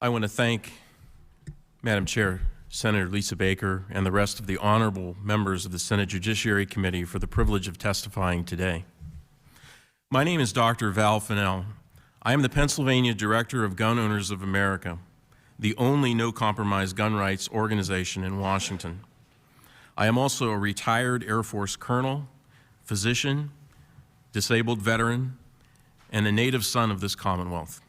I want to thank Madam Chair, Senator Lisa Baker, and the rest of the honorable members of the Senate Judiciary Committee for the privilege of testifying today. My name is Dr. Val Finnell. I am the Pennsylvania Director of Gun Owners of America, the only no-compromise gun rights organization in Washington. I am also a retired Air Force colonel, physician, disabled veteran, and a native son of this Commonwealth.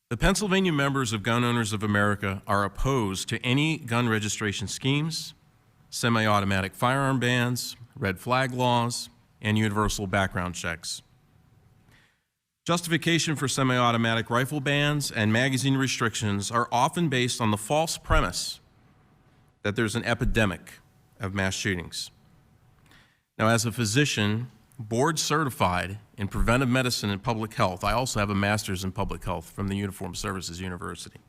The Pennsylvania members of Gun Owners of America are opposed to any gun registration schemes, semi-automatic firearm bans, red flag laws, and universal background checks. Justification for semi-automatic rifle bans and magazine restrictions are often based on the false premise that there's an epidemic of mass shootings. Now, as a physician, board certified in preventive medicine and public health, I also have a master's in public health from the Uniformed Services University.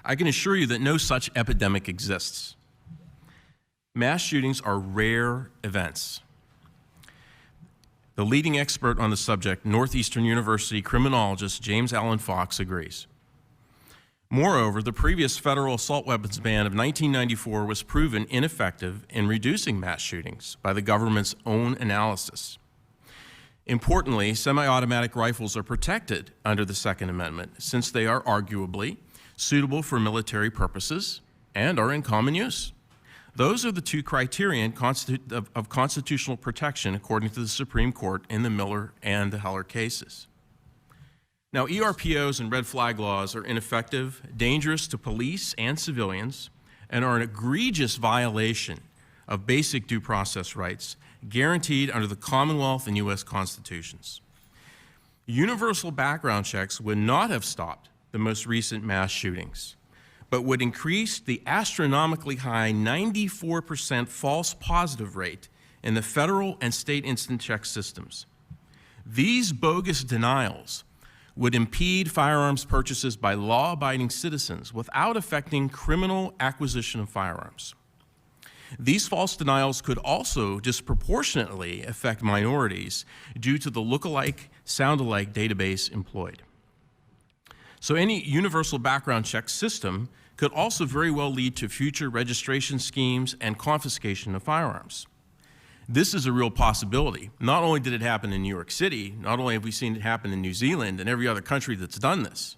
I can assure you that no such epidemic exists. Mass shootings are rare events. The leading expert on the subject, Northeastern University criminologist James Allen Fox, agrees. Moreover, the previous federal assault weapons ban of 1994 was proven ineffective in reducing mass shootings by the government's own analysis. Importantly, semi-automatic rifles are protected under the Second Amendment since they are arguably suitable for military purposes and are in common use. Those are the two criteria of constitutional protection according to the Supreme Court in the Miller and the Heller cases. Now, ERPOs and red flag laws are ineffective, dangerous to police and civilians, and are an egregious violation of basic due process rights guaranteed under the Commonwealth and U.S. constitutions. Universal background checks would not have stopped the most recent mass shootings, but would increase the astronomically high 94% false positive rate in the federal and state instant check systems. These bogus denials would impede firearms purchases by law-abiding citizens without affecting criminal acquisition of firearms. These false denials could also disproportionately affect minorities due to the look-alike, sound-alike database employed. So any universal background check system could also very well lead to future registration schemes and confiscation of firearms. This is a real possibility. Not only did it happen in New York City, not only have we seen it happen in New Zealand and every other country that's done this,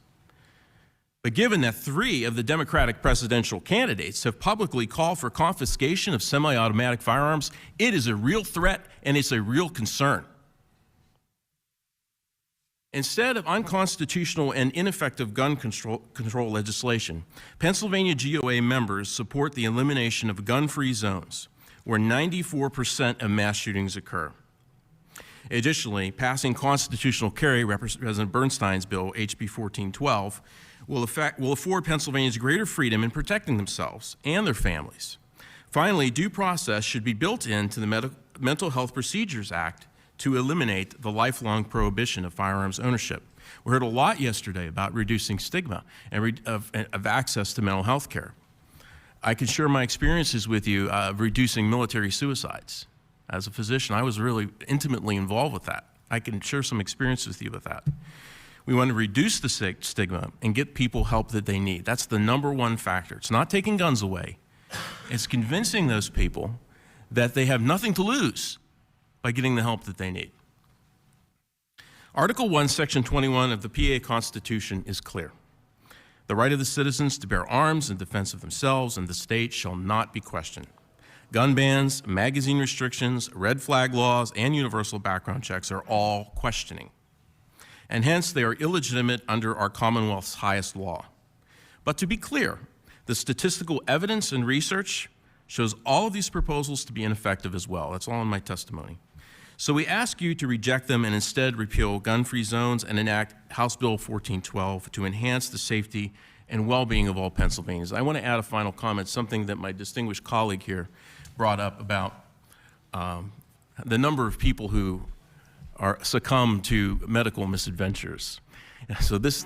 but given that 3 of the Democratic presidential candidates have publicly called for confiscation of semi-automatic firearms, it is a real threat and it's a real concern. Instead of unconstitutional and ineffective gun control legislation, Pennsylvania GOA members support the elimination of gun-free zones, where 94% of mass shootings occur. Additionally, passing constitutional carry, Representative Bernstein's bill, HB 1412, will afford Pennsylvanians greater freedom in protecting themselves and their families. Finally, due process should be built into the Mental Health Procedures Act to eliminate the lifelong prohibition of firearms ownership. We heard a lot yesterday about reducing stigma and of access to mental health care. I can share my experiences with you of reducing military suicides. As a physician, I was really intimately involved with that. I can share some experience with you with that. We want to reduce the stigma and get people help that they need. That's the #1 factor. It's not taking guns away. It's convincing those people that they have nothing to lose by getting the help that they need. Article 1, Section 21 of the PA Constitution is clear. The right of the citizens to bear arms in defense of themselves and the state shall not be questioned. Gun bans, magazine restrictions, red flag laws, and universal background checks are all questioning. And hence, they are illegitimate under our Commonwealth's highest law. But to be clear, the statistical evidence and research shows all of these proposals to be ineffective as well. That's all in my testimony. So we ask you to reject them and instead repeal gun-free zones and enact House Bill 1412 to enhance the safety and well-being of all Pennsylvanians. I want to add a final comment, something that my distinguished colleague here brought up about the number of people who succumb to medical misadventures. So this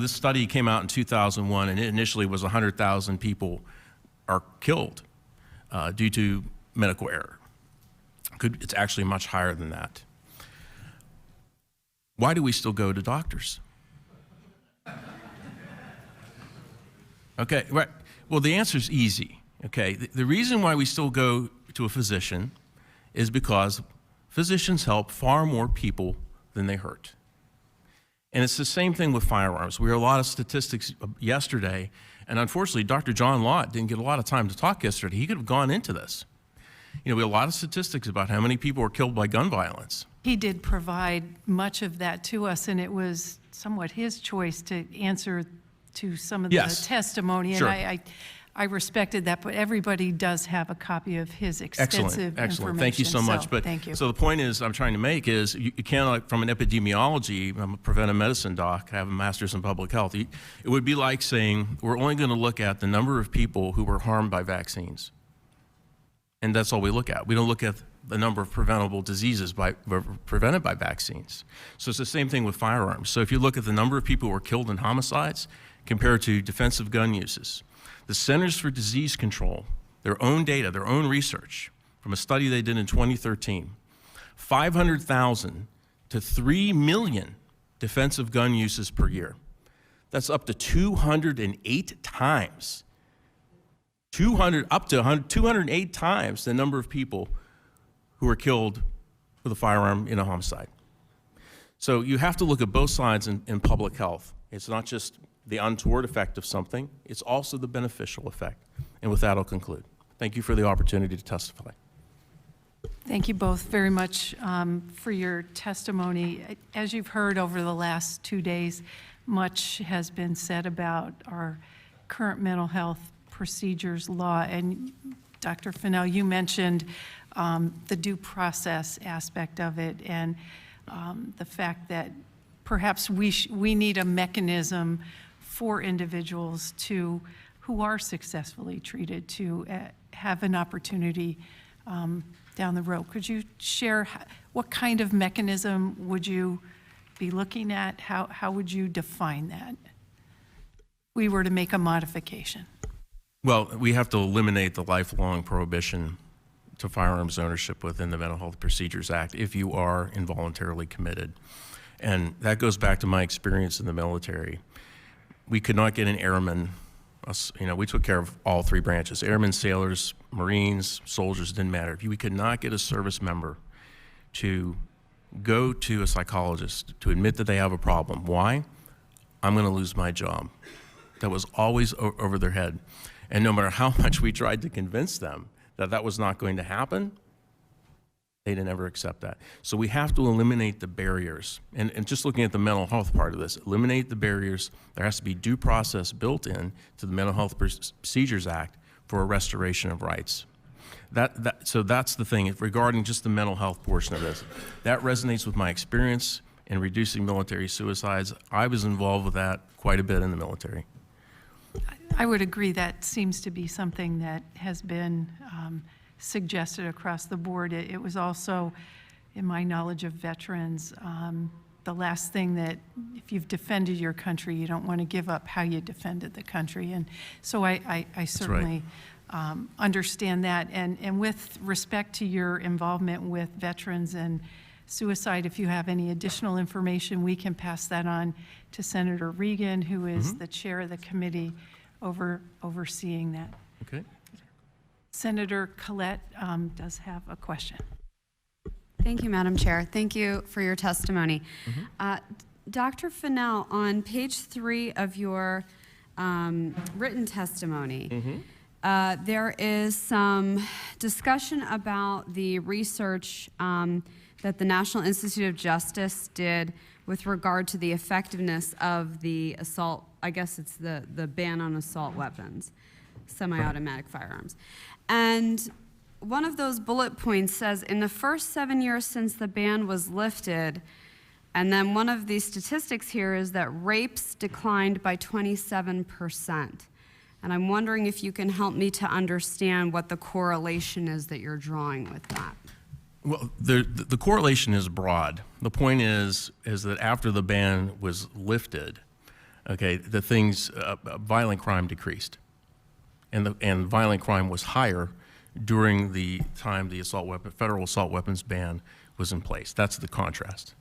study came out in 2001, and it initially was 100,000 people are killed due to medical error. It's actually much higher than that. Why do we still go to doctors? Okay, right. Well, the answer is easy. Okay, the reason why we still go to a physician is because physicians help far more people than they hurt. And it's the same thing with firearms. We heard a lot of statistics yesterday, and unfortunately, Dr. John Lott didn't get a lot of time to talk yesterday. He could have gone into this. You know, we have a lot of statistics about how many people were killed by gun violence. He did provide much of that to us, and it was somewhat his choice to answer to some of the testimony. Sure. And I respected that, but everybody does have a copy of his extensive information. Thank you so much. But thank you. So the point is, I'm trying to make is, you cannot, from an epidemiology, I'm a preventive medicine doc, I have a master's in public health. It would be like saying, we're only going to look at the number of people who were harmed by vaccines. And that's all we look at. We don't look at the number of preventable diseases prevented by vaccines. So it's the same thing with firearms. So if you look at the number of people who were killed in homicides compared to defensive gun uses, the Centers for Disease Control, their own data, their own research, from a study they did in 2013, 500,000 to 3 million defensive gun uses per year. That's up to 208 times. 208 times the number of people who were killed with a firearm in a homicide. So you have to look at both sides in public health. It's not just the untoward effect of something, it's also the beneficial effect. And with that, I'll conclude. Thank you for the opportunity to testify. Thank you both very much for your testimony. As you've heard over the last 2 days, much has been said about our current mental health procedures law. And Dr. Finnell, you mentioned the due process aspect of it, and the fact that perhaps we need a mechanism for individuals who are successfully treated to have an opportunity down the road. Could you share what kind of mechanism would you be looking at? How would you define that if we were to make a modification? Well, we have to eliminate the lifelong prohibition to firearms ownership within the Mental Health Procedures Act if you are involuntarily committed. And that goes back to my experience in the military. We could not get an airman, we took care of all three branches, airmen, sailors, Marines, soldiers, didn't matter. We could not get a service member to go to a psychologist to admit that they have a problem. Why? I'm gonna lose my job. That was always over their head. And no matter how much we tried to convince them that that was not going to happen, they didn't ever accept that. So we have to eliminate the barriers. And just looking at the mental health part of this, eliminate the barriers. There has to be due process built in to the Mental Health Procedures Act for a restoration of rights. So that's the thing regarding just the mental health portion of this. That resonates with my experience in reducing military suicides. I was involved with that quite a bit in the military. I would agree. That seems to be something that has been suggested across the board. It was also, in my knowledge of veterans, the last thing that, if you've defended your country, you don't want to give up how you defended the country. And so I certainly understand that. And with respect to your involvement with veterans and suicide, if you have any additional information, we can pass that on to Senator Regan, who is the chair of the committee overseeing that. Okay. Senator Collette does have a question. Thank you, Madam Chair. Thank you for your testimony. Dr. Finnell, on page 3 of your written testimony, there is some discussion about the research that the National Institute of Justice did with regard to the effectiveness of the assault, I guess it's the ban on assault weapons, semi-automatic firearms. And one of those bullet points says, in the first 7 years since the ban was lifted, and then one of the statistics here is that rapes declined by 27%. And I'm wondering if you can help me to understand what the correlation is that you're drawing with that. Well, the correlation is broad. The point is that after the ban was lifted, okay, the things, violent crime decreased. And violent crime was higher during the time the federal assault weapons ban was in place. That's the contrast.